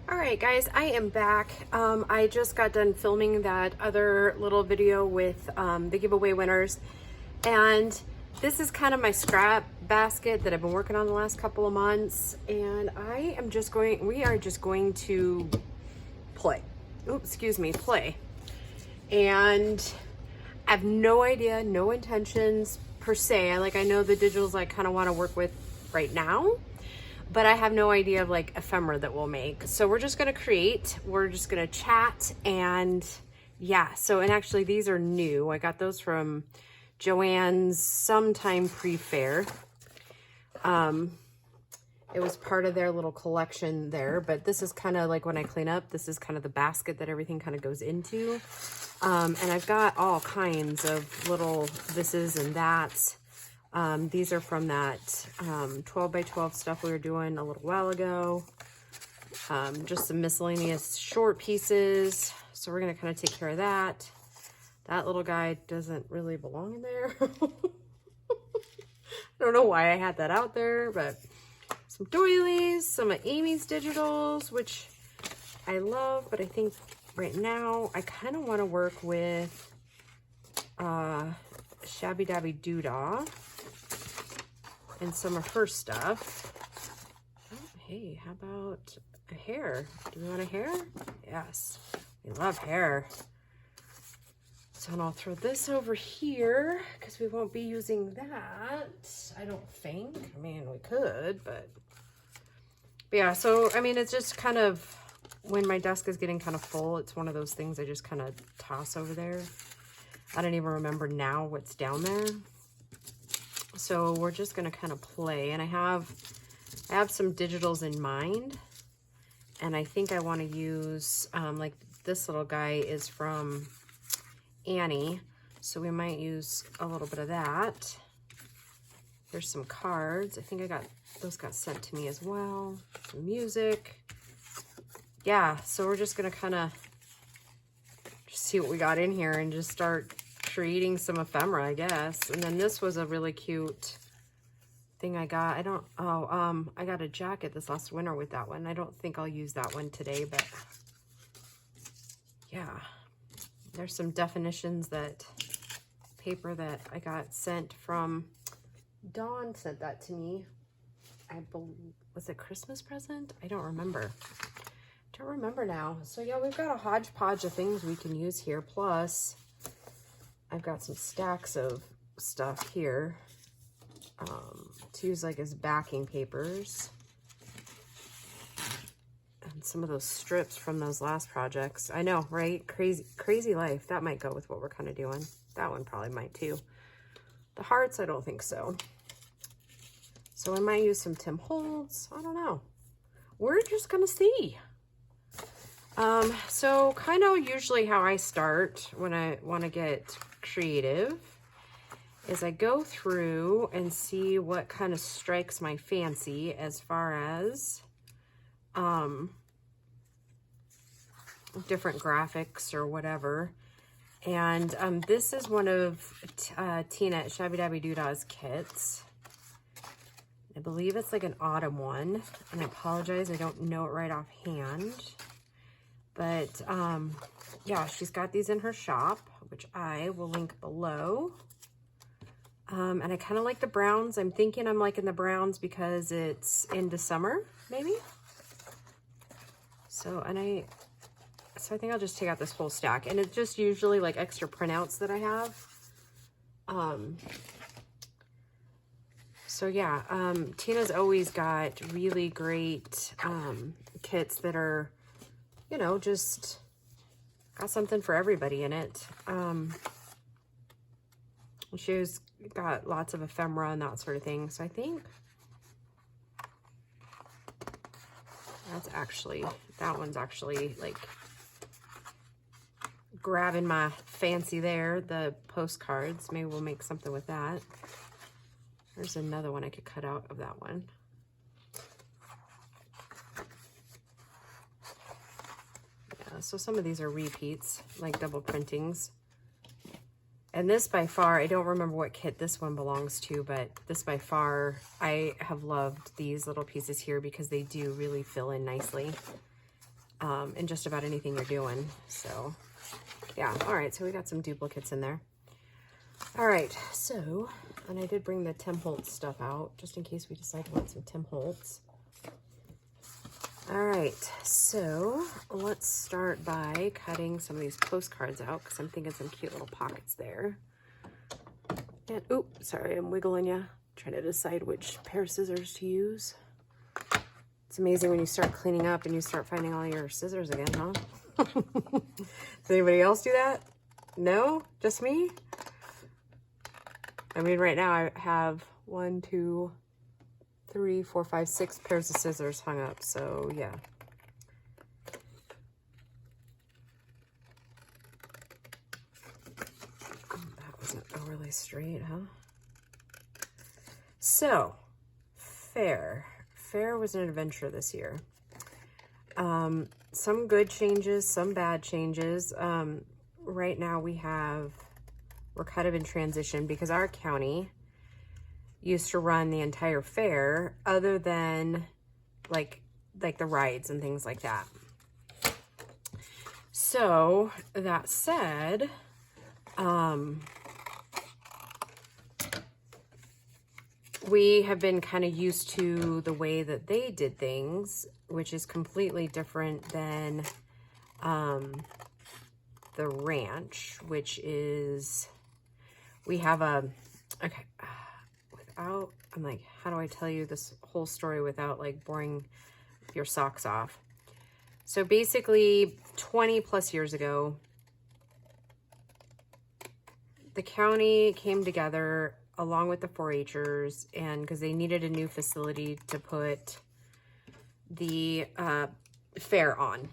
All right, guys, I am back. I just got done filming that other little video with the giveaway winners. And this is kind of my scrap basket that I've been working on the last couple of months. And we are just going to play. Oops, excuse me, play. And I have no idea, no intentions per se. I know the digitals I kind of want to work with right now, but I have no idea of ephemera that we'll make. So we're just gonna create, we're just gonna chat, and yeah. So, and actually these are new. I got those from Joann's sometime pre-fair. It was part of their little collection there, but this is kind of like when I clean up, this is kind of the basket that everything kind of goes into. And I've got all kinds of little thises and that's. These are from that 12 by 12 stuff we were doing a little while ago. Just some miscellaneous short pieces. So we're going to kind of take care of that. That little guy doesn't really belong in there. I don't know why I had that out there, but some doilies, some of Amy's digitals, which I love, but I think right now I kind of want to work with Shabbydabbydoodah and some of her stuff. Oh, hey, how about a hair? Do we want a hair? Yes, we love hair. So I'll throw this over here because we won't be using that, I don't think. I mean, we could, but yeah, so I mean, it's just kind of, when my desk is getting kind of full, it's one of those things I just kind of toss over there. I don't even remember now what's down there. So we're just going to kind of play, and I have some digitals in mind, and I think I want to use, like this little guy is from Annie, so we might use a little bit of that. There's some cards. I think those got sent to me as well. Some music. Yeah, so we're just going to kind of just see what we got in here and just start creating some ephemera, I guess. And then this was a really cute thing I got. I got a jacket this last winter with that one. I don't think I'll use that one today, but yeah. There's some definitions, that paper that I got sent from, Dawn sent that to me. Was it Christmas present? I don't remember. Don't remember now. So yeah, we've got a hodgepodge of things we can use here. Plus, I've got some stacks of stuff here to use as backing papers. And some of those strips from those last projects. I know, right? Crazy life. That might go with what we're kind of doing. That one probably might too. The hearts, I don't think so. So I might use some Tim Holtz. I don't know. We're just going to see. So kind of usually how I start when I want to get creative is I go through and see what kind of strikes my fancy as far as different graphics or whatever. And this is one of Tina at Shabbydabbydoodah kits. I believe it's like an autumn one, and I apologize, I don't know it right offhand. But yeah, she's got these in her shop, which I will link below. And I kind of like the browns. I'm thinking I'm liking the browns because it's into summer, maybe. So, I think I'll just take out this whole stack. And it's just usually like extra printouts that I have. So yeah, Tina's always got really great kits that are, you know, just got something for everybody in it. She's got lots of ephemera and that sort of thing. So I think that one's actually like grabbing my fancy there, the postcards. Maybe we'll make something with that. There's another one I could cut out of that one. Yeah, so some of these are repeats, like double printings. And this by far, I don't remember what kit this one belongs to, but this by far, I have loved these little pieces here because they do really fill in nicely. in just about anything you're doing. So yeah, all right, so we got some duplicates in there. All right, so, and I did bring the Tim Holtz stuff out just in case we decide to want some Tim Holtz. All right, so let's start by cutting some of these postcards out because I'm thinking some cute little pockets there. And, oh, sorry, I'm wiggling you, trying to decide which pair of scissors to use. It's amazing when you start cleaning up and you start finding all your scissors again, huh? Does anybody else do that? No? Just me? I mean, right now I have 1, 2, 3, 4, 5, 6 pairs of scissors hung up, so yeah. That wasn't overly straight, huh? So, fair. Fair was an adventure this year. Some good changes, some bad changes. Right now we're kind of in transition because our county used to run the entire fair other than like the rides and things like that. So that said, we have been kind of used to the way that they did things, which is completely different than the ranch, which is, we have okay, without, I'm like, how do I tell you this whole story without like boring your socks off? So basically 20 plus years ago, the county came together along with the 4-H'ers, and because they needed a new facility to put the fair on.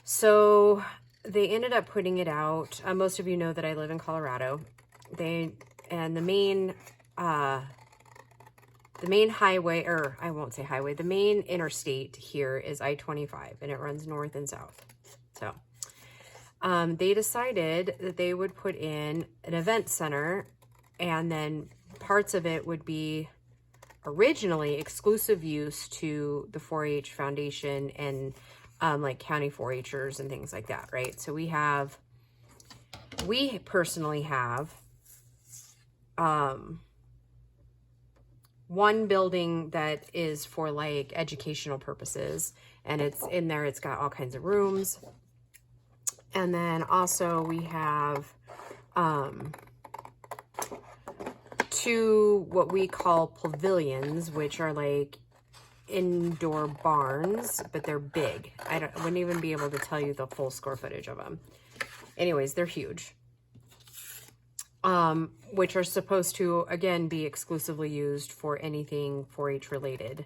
So they ended up putting it out. Most of you know that I live in Colorado. The main highway, or I won't say highway, the main interstate here is I-25, and it runs north and south. So they decided that they would put in an event center, and then parts of it would be originally exclusive use to the 4-H Foundation and like county 4-H'ers and things like that, right? So we personally have one building that is for like educational purposes, and it's in there, it's got all kinds of rooms. And then also we have 2 what we call pavilions, which are like indoor barns, but they're big. I wouldn't even be able to tell you the full square footage of them. Anyways, they're huge. Which are supposed to, again, be exclusively used for anything 4-H related.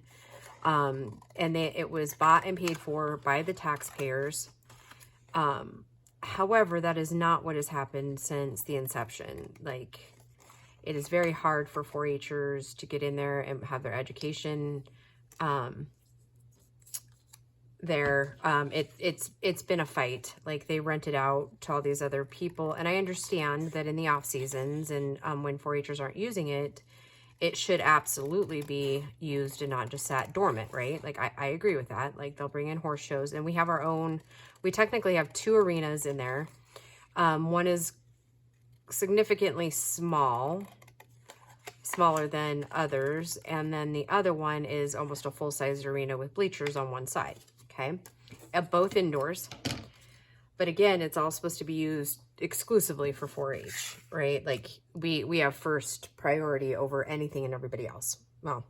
And it was bought and paid for by the taxpayers. However, that is not what has happened since the inception. Like, it is very hard for 4-H'ers to get in there and have their education there. It's been a fight. Like, they rent it out to all these other people, and I understand that in the off seasons and when 4-H'ers aren't using it, it should absolutely be used and not just sat dormant, right? Like, I agree with that. Like, they'll bring in horse shows, and we have our own, we technically have 2 arenas in there. One is significantly smaller than others, and then the other one is almost a full-sized arena with bleachers on one side. Okay, both indoors, but again, it's all supposed to be used exclusively for 4-H, right? Like, we have first priority over anything and everybody else. Well,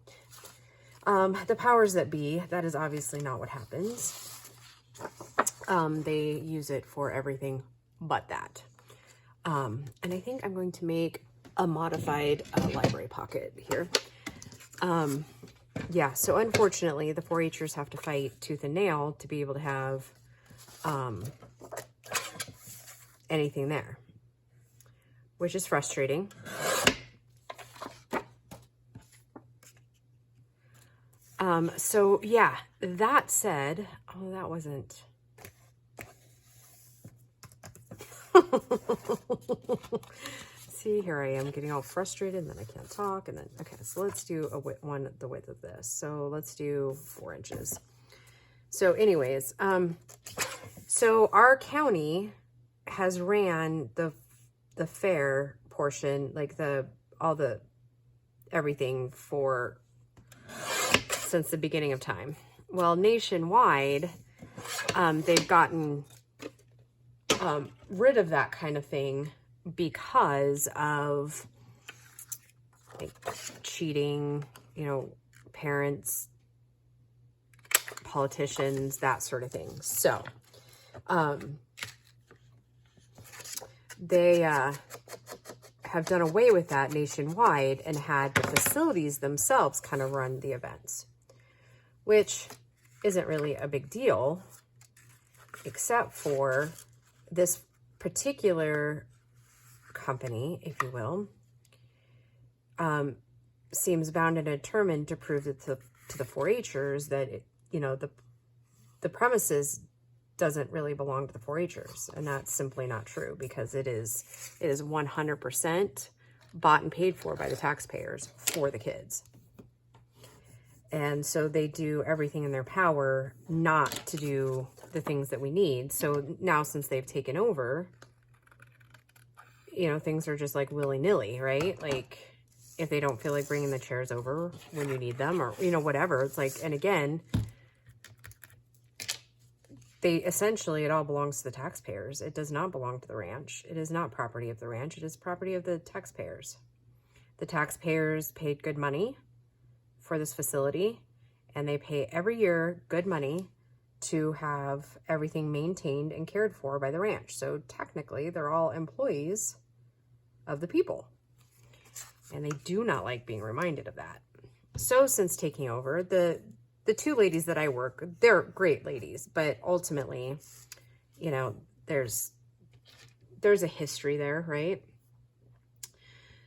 the powers that be, that is obviously not what happens. They use it for everything but that. And I think I'm going to make a modified library pocket here. Yeah, so unfortunately, the 4-H'ers have to fight tooth and nail to be able to have anything there, which is frustrating. So yeah, that said, oh, that wasn't... See, here I am getting all frustrated, and then I can't talk, and then, okay, so let's do the width of this. So let's do 4 inches. So anyways, so our county has ran the fair portion, like everything since the beginning of time. Well, nationwide, they've gotten rid of that kind of thing because of like cheating, you know, parents, politicians, that sort of thing. So, they have done away with that nationwide and had the facilities themselves kind of run the events, which isn't really a big deal, except for this particular company, if you will, seems bound and determined to prove to the 4-Hers that, you know, the premises doesn't really belong to the 4-Hers. And that's simply not true, because it is 100% bought and paid for by the taxpayers for the kids. And so they do everything in their power not to do the things that we need. So now, since they've taken over, you know, things are just like willy-nilly, right? Like, if they don't feel like bringing the chairs over when you need them, or, you know, whatever. It's like, and again, it all belongs to the taxpayers. It does not belong to the ranch. It is not property of the ranch. It is property of the taxpayers. The taxpayers paid good money for this facility, and they pay every year good money to have everything maintained and cared for by the ranch. So technically, they're all employees of the people, and they do not like being reminded of that. So since taking over, the 2 ladies that I work, they're great ladies, but ultimately, you know, there's a history there, right?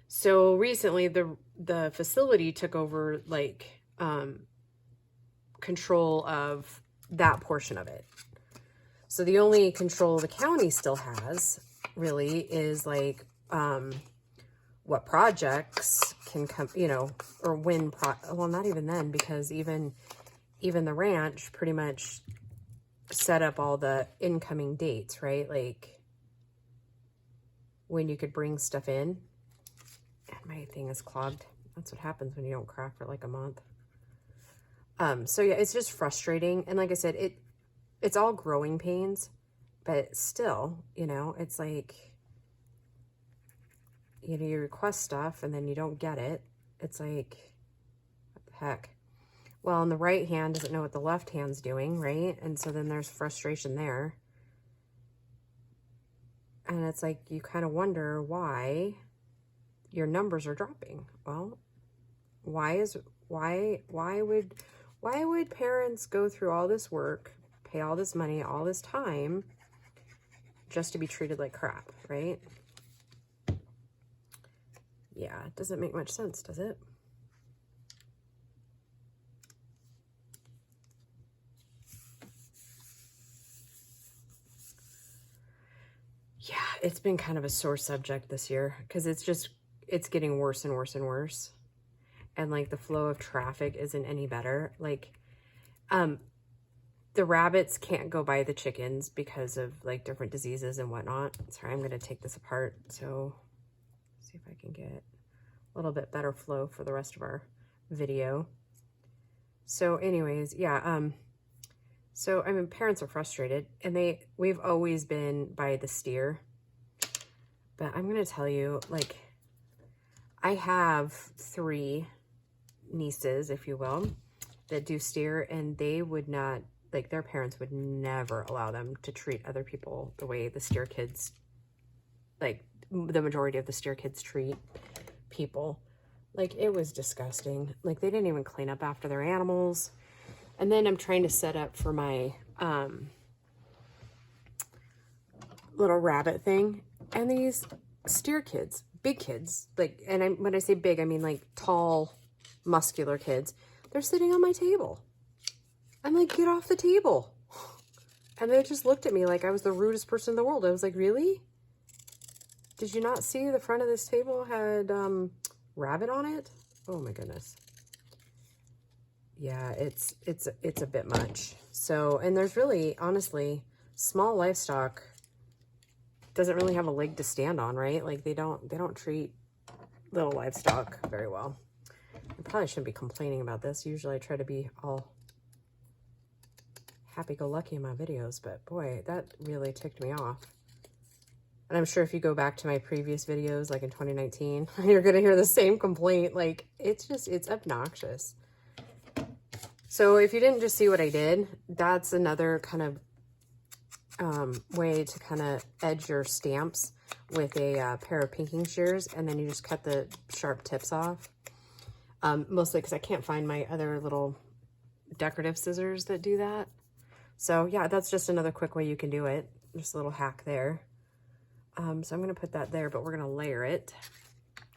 So recently, the facility took over, like, control of that portion of it. So the only control the county still has, really, is, like, what projects can come, you know, or when, well, not even then, because even the ranch pretty much set up all the incoming dates, right? Like, when you could bring stuff in. And my thing is clogged. That's what happens when you don't craft for like a month. So yeah, it's just frustrating. And like I said, it's all growing pains, but still, you know, it's like, you know, you request stuff and then you don't get it. It's like, what the heck? Well, and the right hand doesn't know what the left hand's doing, right? And so then there's frustration there. And it's like, you kind of wonder why your numbers are dropping. Well, why would parents go through all this work, pay all this money, all this time, just to be treated like crap, right? Yeah, it doesn't make much sense, does it? Yeah, it's been kind of a sore subject this year, because it's getting worse and worse and worse. And like, the flow of traffic isn't any better. Like, the rabbits can't go by the chickens because of like different diseases and whatnot. Sorry, I'm going to take this apart. So see if I can get a little bit better flow for the rest of our video. So anyways, yeah, so, I mean, parents are frustrated, and we've always been by the steer. But I'm going to tell you, like, I have 3 nieces, if you will, that do steer, and they would not, like, their parents would never allow them to treat other people the way the steer kids, like, the majority of the steer kids treat people. Like, it was disgusting. Like, they didn't even clean up after their animals. And then I'm trying to set up for my little rabbit thing. And these steer kids, big kids, like, and when I say big, I mean like tall, muscular kids, they're sitting on my table. I'm like, get off the table. And they just looked at me like I was the rudest person in the world. I was like, really? Did you not see the front of this table had rabbit on it? Oh my goodness. yeah, it's a bit much. So, and there's really, honestly, small livestock doesn't really have a leg to stand on, right? Like they don't treat little livestock very well. I probably shouldn't be complaining about this. Usually I try to be all happy-go-lucky in my videos, but boy, that really ticked me off. And I'm sure if you go back to my previous videos, like in 2019, you're going to hear the same complaint. Like, it's obnoxious. So if you didn't just see what I did, that's another kind of way to kind of edge your stamps with a pair of pinking shears. And then you just cut the sharp tips off. Mostly because I can't find my other little decorative scissors that do that. So yeah, that's just another quick way you can do it. Just a little hack there. So I'm going to put that there, but we're going to layer it.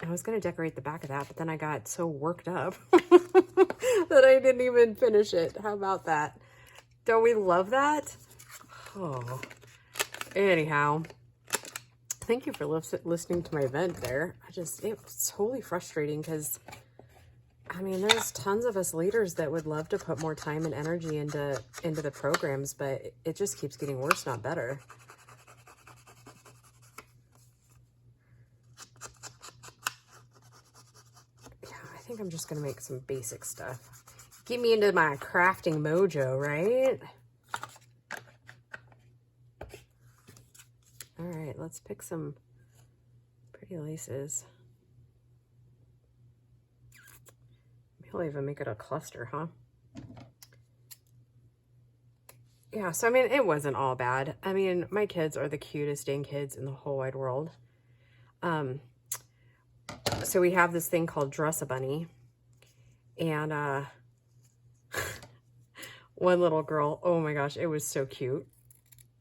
I was going to decorate the back of that, but then I got so worked up that I didn't even finish it. How about that? Don't we love that? Oh, anyhow, thank you for listening to my vent there. It was totally frustrating because, I mean, there's tons of us leaders that would love to put more time and energy into the programs, but it just keeps getting worse, not better. I think I'm just going to make some basic stuff. Get me into my crafting mojo, right? All right, let's pick some pretty laces. Maybe I'll even make it a cluster, huh? Yeah, so I mean, it wasn't all bad. I mean, my kids are the cutest dang kids in the whole wide world. So we have this thing called Dress-A-Bunny, and one little girl, oh my gosh, it was so cute.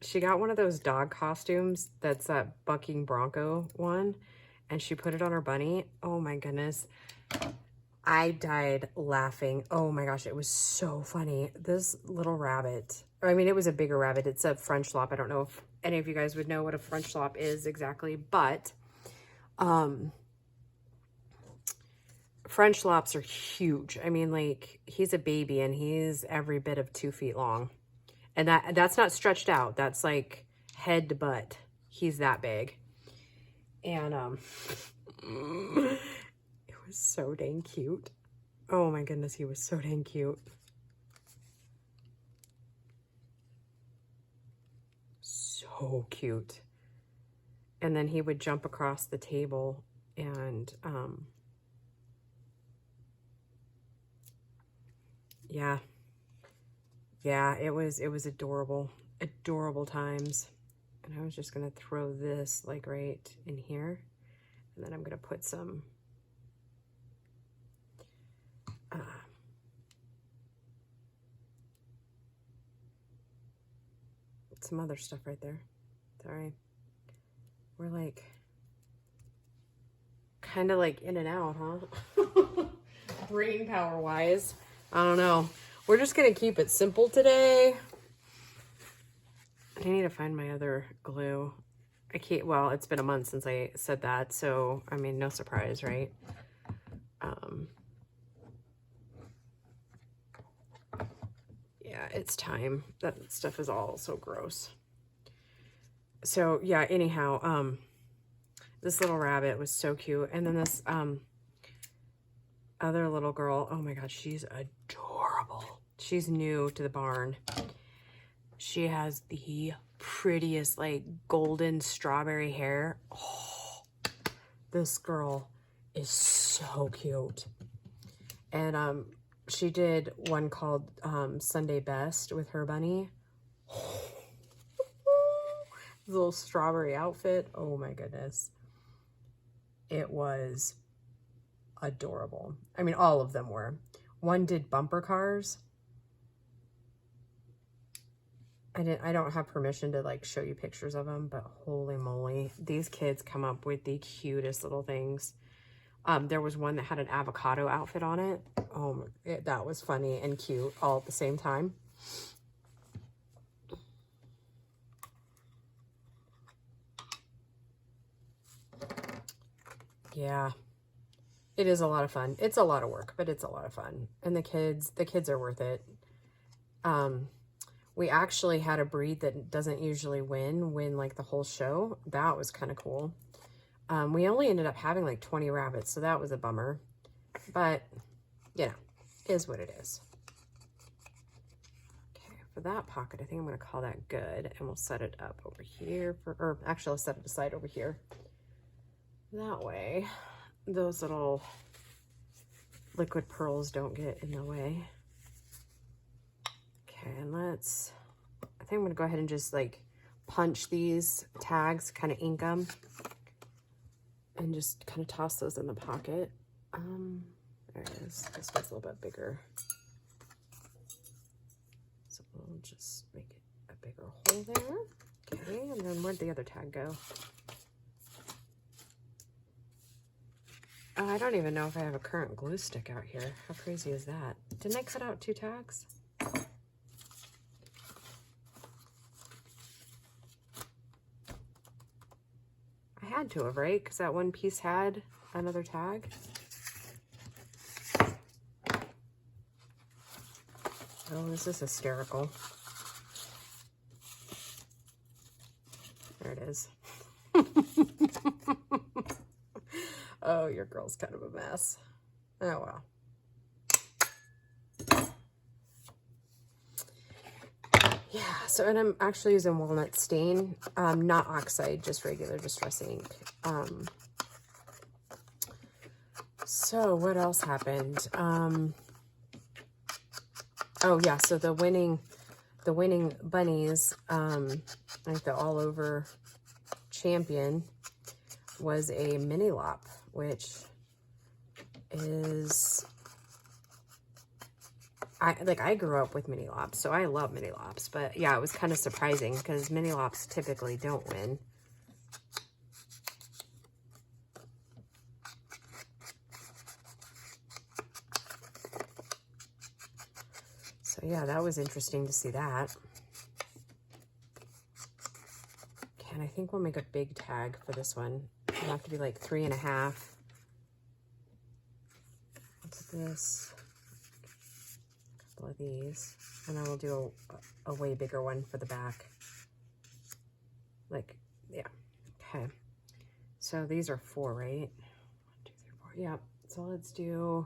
She got one of those dog costumes, that's that bucking bronco one, and she put it on her bunny. Oh my goodness, I died laughing. Oh my gosh, it was so funny. This little rabbit, I mean, it was a bigger rabbit. It's a French lop. I don't know if any of you guys would know what a French lop is exactly, but French lops are huge. I mean, like, he's a baby and he's every bit of 2 feet long. And that's not stretched out. That's like head to butt. He's that big. And it was so dang cute. Oh my goodness, he was so dang cute. So cute. And then he would jump across the table and yeah, it was adorable times. And I was just gonna throw this like right in here, and then I'm gonna put some other stuff right there. Sorry, we're like kind of like in and out, huh? Brain power wise, I don't know. We're just gonna keep it simple today. I need to find my other glue. I can't, well, it's been a month since I said that, so I mean, no surprise, right? Yeah, it's time. That stuff is all so gross. So yeah, anyhow, this little rabbit was so cute. And then this other little girl, oh my God, she's adorable. She's new to the barn. She has the prettiest, like, golden strawberry hair. Oh, this girl is so cute. And she did one called Sunday Best with her bunny. This little strawberry outfit. Oh my goodness. It was adorable. I mean, all of them were. One did bumper cars. I don't have permission to like show you pictures of them, but holy moly, these kids come up with the cutest little things. There was one that had an avocado outfit on it. Oh, that was funny and cute all at the same time. Yeah. It is a lot of fun. It's a lot of work, but it's a lot of fun. And the kids are worth it. We actually had a breed that doesn't usually win like the whole show. That was kind of cool. We only ended up having like 20 rabbits, so that was a bummer. But, you know, is what it is. Okay, for that pocket, I think I'm going to call that good. And we'll set it up over here. Or actually, I'll set it aside over here. That way, those little liquid pearls don't get in the way. Okay, and I think I'm going to go ahead and just like punch these tags, kind of ink them. And just kind of toss those in the pocket. There it is. This one's a little bit bigger. So we'll just make it a bigger hole there. Okay, and then where'd the other tag go? Oh, I don't even know if I have a current glue stick out here. How crazy is that? Didn't I cut out 2 tags? I had to have, right? Because that one piece had another tag. Oh, this is hysterical. There it is. Oh, your girl's kind of a mess. Oh, well. Yeah, so, and I'm actually using walnut stain, not oxide, just regular distress ink. So what else happened? Oh yeah, so the winning bunnies, like the all over champion was a mini lop, which is, I grew up with mini lops, so I love mini lops, but yeah, it was kind of surprising because mini lops typically don't win. So yeah, that was interesting to see that. Okay, and I think we'll make a big tag for this one. It'll have to be like 3.5. What's this? A couple of these. And then we'll do a way bigger one for the back. Like, yeah. Okay. So these are 4, right? 1, 2, 3, 4. Yep. So let's do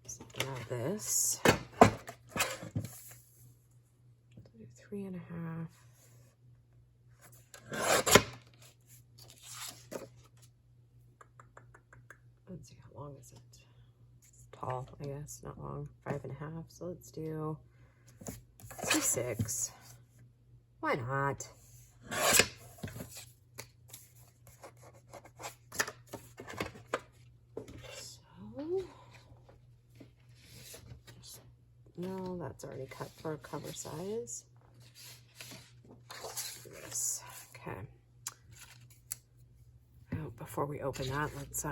something like this. Do 3.5. Let's see, how long is it? It's tall, I guess, not long. 5.5. So let's do 6. Why not? No, that's already cut for cover size. This, okay. Oh, before we open that, let's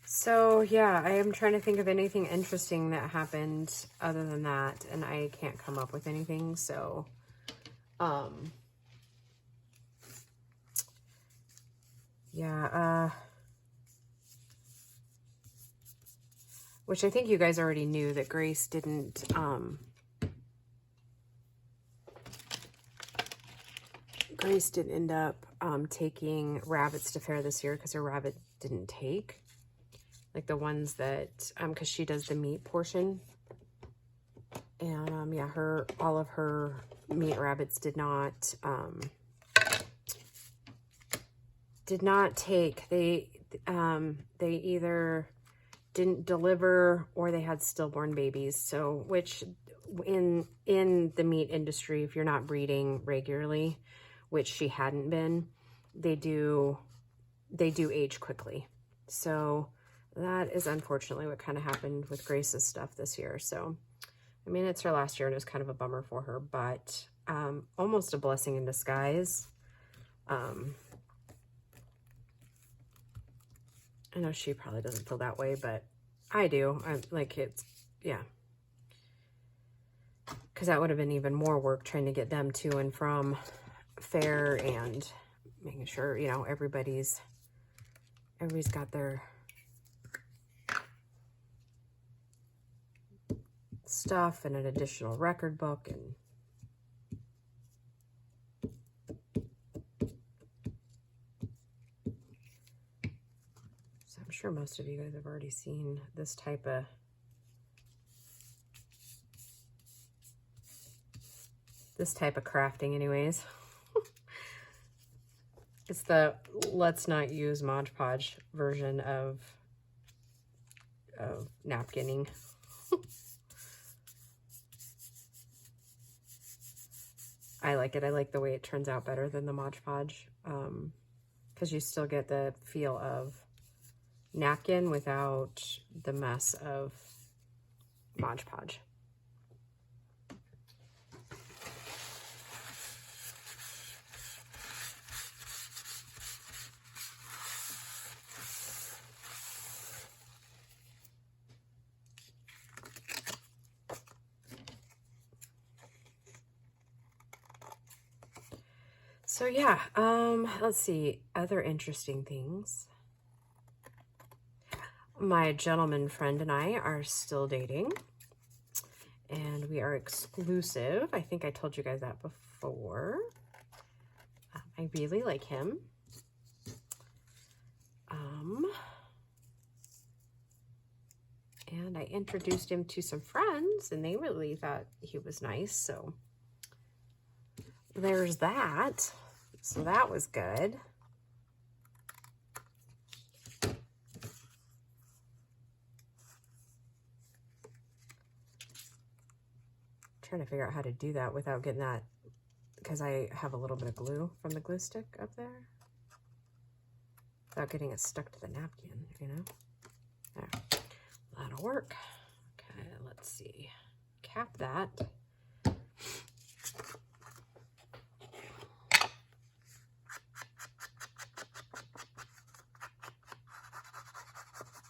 so yeah, I am trying to think of anything interesting that happened other than that, and I can't come up with anything, so yeah, which I think you guys already knew that Grace didn't end up taking rabbits to fair this year because her rabbit didn't take. Like the ones that, because she does the meat portion. And yeah, all of her meat rabbits did not take. They either didn't deliver or they had stillborn babies. So, which in the meat industry, if you're not breeding regularly, which she hadn't been, they do age quickly. So that is unfortunately what kind of happened with Grace's stuff this year. So, I mean, it's her last year and it was kind of a bummer for her, but almost a blessing in disguise. I know she probably doesn't feel that way, but I do. I like it's, yeah. Because that would have been even more work trying to get them to and from fair and making sure, you know, everybody's got their stuff and an additional record book. And so I'm sure most of you guys have already seen this type of crafting anyways. It's the let's not use Mod Podge version of napkinning. I like it. I like the way it turns out better than the Mod Podge, because you still get the feel of napkin without the mess of Mod Podge. So yeah, let's see, other interesting things. My gentleman friend and I are still dating, and we are exclusive. I think I told you guys that before. I really like him. And I introduced him to some friends, and they really thought he was nice, so there's that. So that was good. Trying to figure out how to do that without getting that, because I have a little bit of glue from the glue stick up there, without getting it stuck to the napkin, you know. There. That'll work. Okay, let's see. Cap that.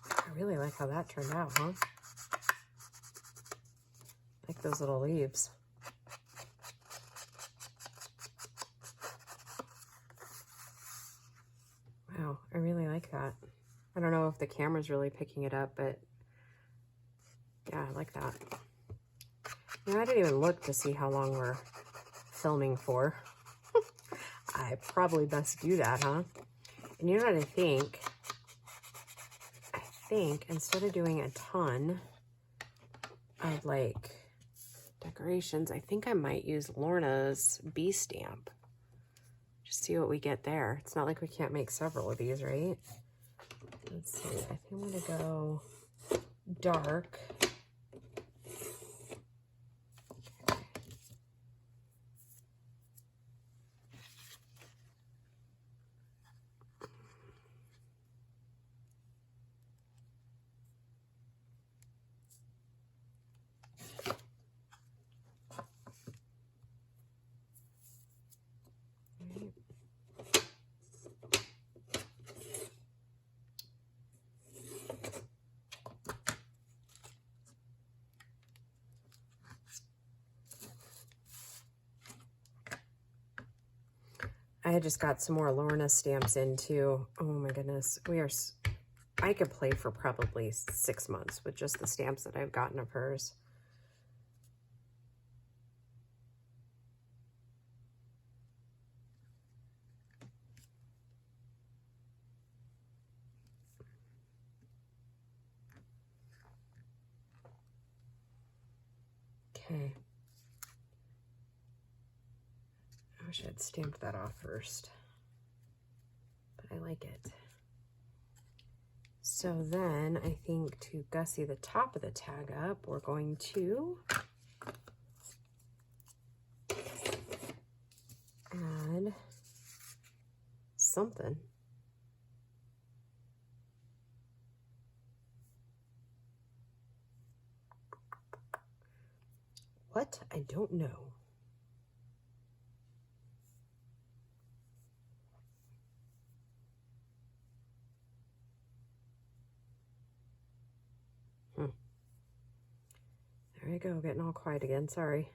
I really like how that turned out, huh? Like those little leaves. Wow, I really like that. I don't know if the camera's really picking it up, but yeah, I like that. You know, I didn't even look to see how long we're filming for. I probably best do that, huh? And you know what I think? I think instead of doing a ton of like decorations, I think I might use Lorna's bee stamp. Just see what we get there. It's not like we can't make several of these, right? Let's see. I think I'm going to go dark. I just got some more Lorna stamps in too. Oh my goodness. I could play for probably 6 months with just the stamps that I've gotten of hers. Okay. I wish I'd stamped that off first, but I like it. So then I think to gussy the top of the tag up, we're going to add something. What? I don't know. There you go, getting all quiet again, sorry.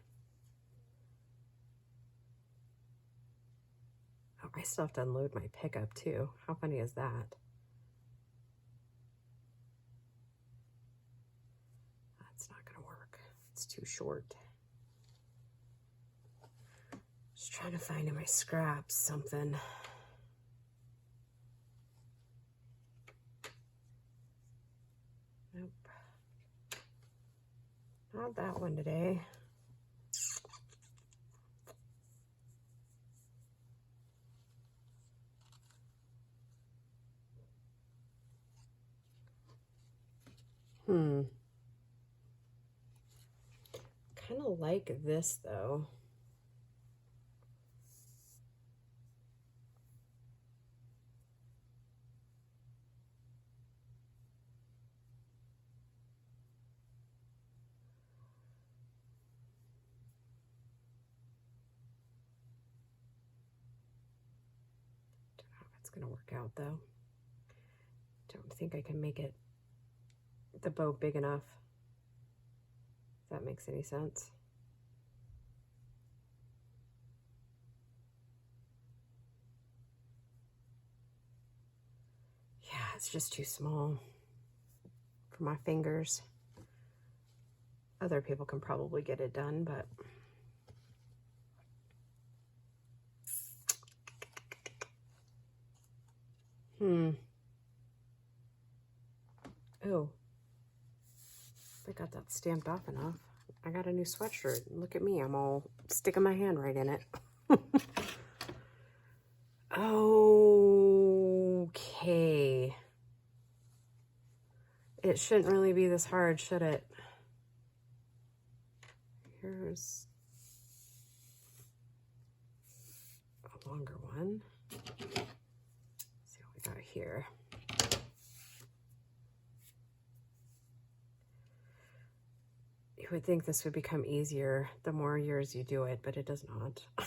Oh, I still have to unload my pickup too. How funny is that? That's not gonna work. It's too short. Just trying to find in my scraps something. Nope. Not that one today. Kind of like this though. Don't know if it's gonna work out though. Don't think I can make it the bow big enough. If that makes any sense. Yeah, it's just too small for my fingers. Other people can probably get it done, but oh, I got that stamped off enough. I got a new sweatshirt. Look at me, I'm all sticking my hand right in it. Okay. It shouldn't really be this hard, should it? Here's a longer one. Let's see what we got here. You would think this would become easier the more years you do it, but it does not. I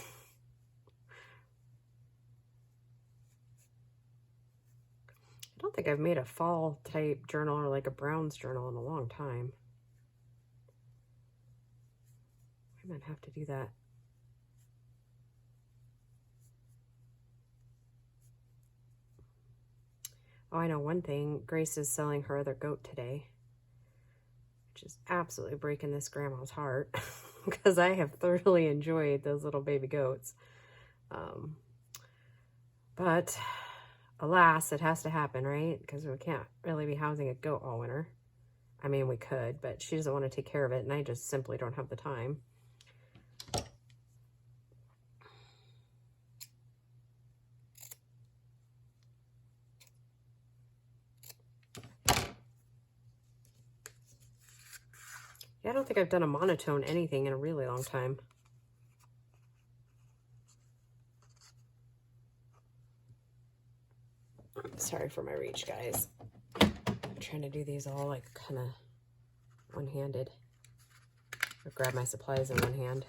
don't think I've made a fall type journal or like a Browns journal in a long time. I might have to do that. Oh, I know one thing. Grace is selling her other goat today, which is absolutely breaking this grandma's heart because I have thoroughly enjoyed those little baby goats. But alas, it has to happen, right? Because we can't really be housing a goat all winter. I mean, we could, but she doesn't want to take care of it, and I just simply don't have the time. Yeah, I don't think I've done a monotone anything in a really long time. Sorry for my reach, guys. I'm trying to do these all like kind of one-handed. Or grab my supplies in one hand.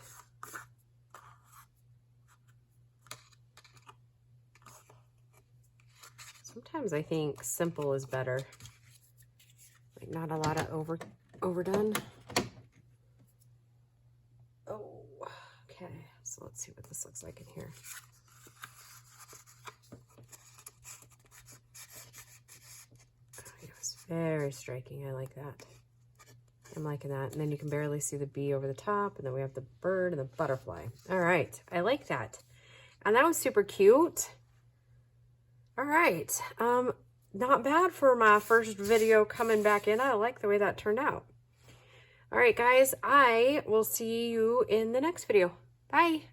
Sometimes I think simple is better. Like not a lot of overdone. Oh, okay. So let's see what this looks like in here. Very striking. I like that. I'm liking that. And then you can barely see the bee over the top. And then we have the bird and the butterfly. All right. I like that. And that was super cute. All right. Not bad for my first video coming back in. I like the way that turned out. All right, guys. I will see you in the next video. Bye.